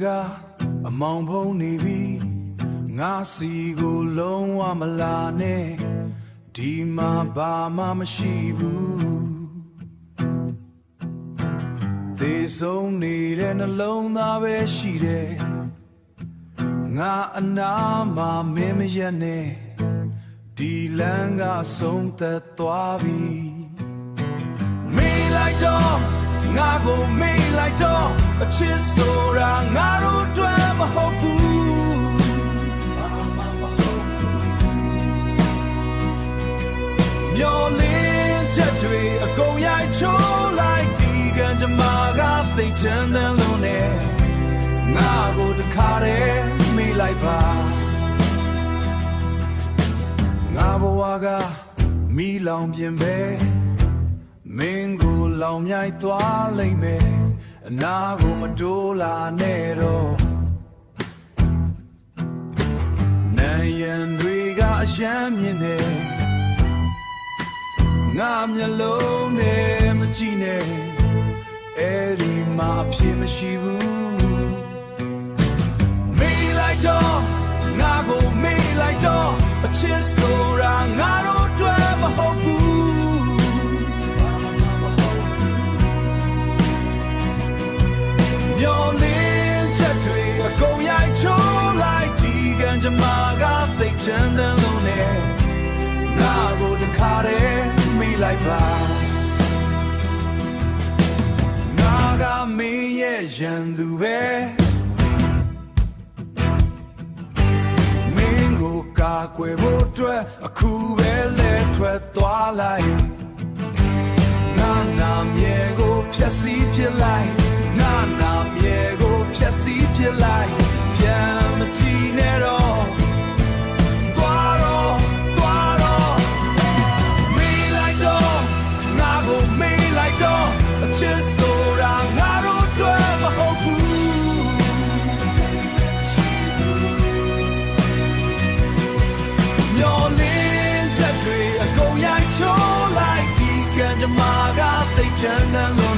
ကအမောင်ဖုံးနေပြီငါစီကိုလုံးဝမလာနဲ့ဒီမှာဘာမှမရှိဘူးသေဆုံးနေတဲ့နှလုံးသားပဲရှိတယ်ငါအနာမှာမင်းမရက်နဲ့ဒီလမ်းကဆုံးသက်သွားပြီမေးလိုက်တော့ငါကိုမေးလိုက်တော့အချစ်ဆိုတာငါတို့တွေ့မဟုတ်ဘူးဘာမှမဟုတ်ဘူးမျောလင်းချက်တွေအကုန်ရိုက်ချိုးလိုက်ဒီကံကြမ္မာကသိချမ်းတဲ့လုံးနဲ့ငါကိုတခါတည်းမေးလိုက်ပါငါဘဝကမီးလောင်ပြင်ပဲမင်းကိုလောင်မြိုက်သွားလိမ့်မယ်အနာကိုမတိုးလာနဲ့တော့နံရံတွေကအရှမ်းမြင်နေငါမျက်လုံးနဲ့မကြည့်နဲ့အဲ့ဒီမှာအဖြစ်မရှိဘူးမေးလိုက်တော့ငါကိုမေးလိုက်တော့အချစ်ဆိုတာငါတို့တွေ့မဟုတ်ဘူးမျောလင်းချက်တွေအကုန်ရိုက်ချိုးလိုက်ဒီကံကြမ္မာကသိချမ်းတဲ့လုံးနဲ့ငါကိုတခါတည်းမေးလိုက်ပါငါကမင်းရဲ့ရန်သူပဲကာကွယ်ဖို့အတွက်အခုပဲလဲထွက်သွားလိုက်ငါနာမြဲကိုဖျက်ဆီးပြလိုက်ငါနာမြဲကိုဖျက်ဆီးပြလိုက်ပြန်မကြည့်နဲ့တော့သွားတော့မေးလိုက်တော့ငါကိုမေးလိုက်တော့အချစ်ဆိုတာငါတို့တွေ့မဟုတ်ဘူးချိုးလိုက်ဒီကံကြမ္မာကသိချမ်းတဲ့